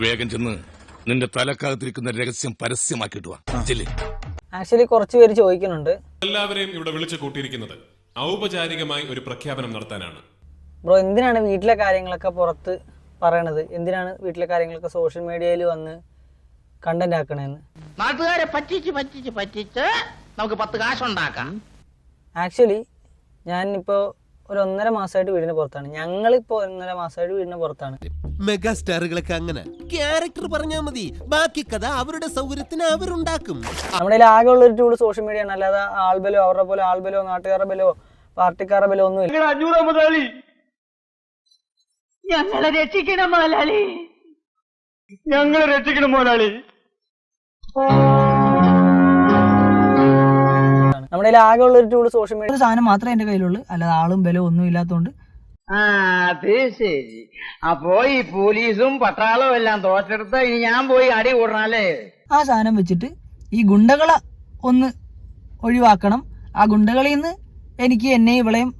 വേഗം ചെന്ന് നിന്റെ തലക്കകത്തിരിക്കുന്ന രഹസ്യം പരസ്യമാക്കിയിട്ട് വാ. ആക്ച്വലി കുറച്ച് പേര് ചോദിക്കുന്നുണ്ട്, എല്ലാവരെയും ഇവിടെ വിളിച്ചു കൂട്ടിയിരിക്കുന്നത് ഔപചാരികമായി ഒരു പ്രഖ്യാപനം നടത്താനാണ്. ബ്രോ എന്തിനാണ് വീട്ടിലെ കാര്യങ്ങളൊക്കെ പുറത്ത് പറയണത്? എന്തിനാണ് വീട്ടിലെ കാര്യങ്ങളൊക്കെ സോഷ്യൽ മീഡിയയിൽ വന്ന് കണ്ടന്റ് ആക്കണേന്ന്? നാട്ടുകാരെ പറ്റിച്ച് നമുക്ക് 10 കാശുണ്ടാക്കാം. ആക്ച്വലി ഞാനിപ്പോൾ ഒരു 1.5 മാസമായിട്ട് വീടിന് പുറത്താണ്. ഞങ്ങളിപ്പോൾ 1.5 മാസമായിട്ട് വീടിന് പുറത്താണ്. മെഗാ സ്റ്റാറുകളൊക്കെ അങ്ങനെ ക്യാരക്ടർ പറഞ്ഞാൽ മതി, ബാക്കി കഥ അവരുടെ സൗകര്യത്തിന് അവരുണ്ടാക്കും. നമ്മുടെ ആകെ ഉള്ളൊരു ടൂൾ സോഷ്യൽ മീഡിയ ആണ്. അല്ലാതെ ആൾബലോ അവരുടെ പോലെ ആൾബലോ നാട്ടുകാരുടെ ബലോ പാർട്ടിക്കാരുടെ ബലോ ഒന്നുമില്ല. ഞങ്ങളെ രക്ഷിക്കണം മുതലാളി, ഞങ്ങളെ രക്ഷിക്കണം മുതലാളി. നമ്മുടെ ആകെ ഉള്ളൊരു ടൂൾ സോഷ്യൽ മീഡിയ. ഒരു സാധനം മാത്രമേ എന്റെ കയ്യിലുള്ളൂ, അല്ലാതെ ആളും ബലവും ഒന്നും ഇല്ലാത്തതുകൊണ്ട്. അത് ശരി. അപ്പോ ഈ പോലീസും പട്ടാളവും എല്ലാം തോറ്റെടുത്ത് ഇനി ഞാൻ പോയി അടി കൂടണല്ലേ? ആ സാധനം വെച്ചിട്ട് ഈ ഗുണ്ടകളെ ഒന്ന് ഒഴിവാക്കണം. ആ ഗുണ്ടകളിൽ നിന്ന് എനിക്ക് എന്നെ ഇവളെയും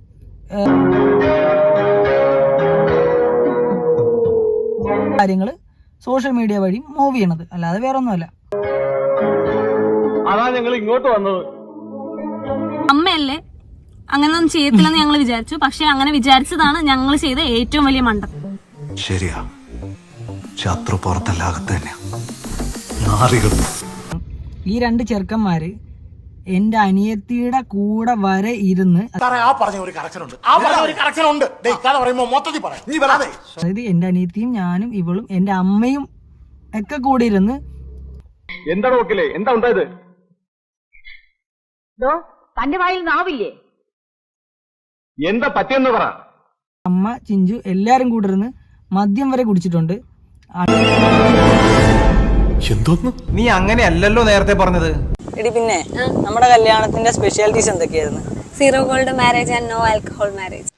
കാര്യങ്ങള് സോഷ്യൽ മീഡിയ വഴി മൂവ് ചെയ്യണത്, അല്ലാതെ വേറെ ഒന്നുമല്ല. അതാ ഞങ്ങൾ ഇങ്ങോട്ട് വന്നത്. അമ്മയല്ലേ അങ്ങനൊന്നും ചെയ്യത്തില്ലെന്ന് ഞങ്ങൾ വിചാരിച്ചു. പക്ഷെ അങ്ങനെ വിചാരിച്ചതാണ് ഞങ്ങൾ ചെയ്ത ഏറ്റവും വലിയ മണ്ടം. ശരിയാ, ശത്രു പുറത്തല്ലാകത്ത് തന്നെ നാറികൾ. ഈ 2 ചെറുക്കന്മാര് എന്റെ അനിയത്തിയുടെ കൂടെ വരെ ഇരുന്ന്, അതായത് എന്റെ അനിയത്തിയും ഞാനും ഇവളും എന്റെ അമ്മയും ഒക്കെ കൂടി ഇരുന്ന് എന്താ നോക്കില്ലേ, എന്താ ഉണ്ടായത്? തന്റെ വായിൽ നാവില്ലേ? എന്താ പറ്റിയെന്ന് പറ. അമ്മ, ചിഞ്ചു എല്ലാരും കൂടി ഇരുന്ന് മദ്യം വരെ കുടിച്ചിട്ടുണ്ട്. എന്തോന്ന്? നീ അങ്ങനെയല്ലല്ലോ നേരത്തെ പറഞ്ഞത്. എടി പിന്നെ നമ്മുടെ കല്യാണത്തിന്റെ സ്പെഷ്യാലിറ്റീസ് എന്തൊക്കെയായിരുന്നു? 0 gold marriage and no alcohol marriage.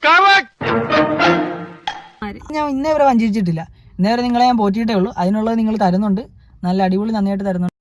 ഞാൻ ഇന്നേ വരെ വഞ്ചിച്ചിട്ടില്ല. ഇന്നേ വരെ നിങ്ങളെ ഞാൻ പോറ്റിയിട്ടേ ഉള്ളൂ. അതിനുള്ളത് നിങ്ങൾ തരുന്നുണ്ട്, നല്ല അടിപൊളി നന്നായിട്ട് തരുന്നുണ്ട്.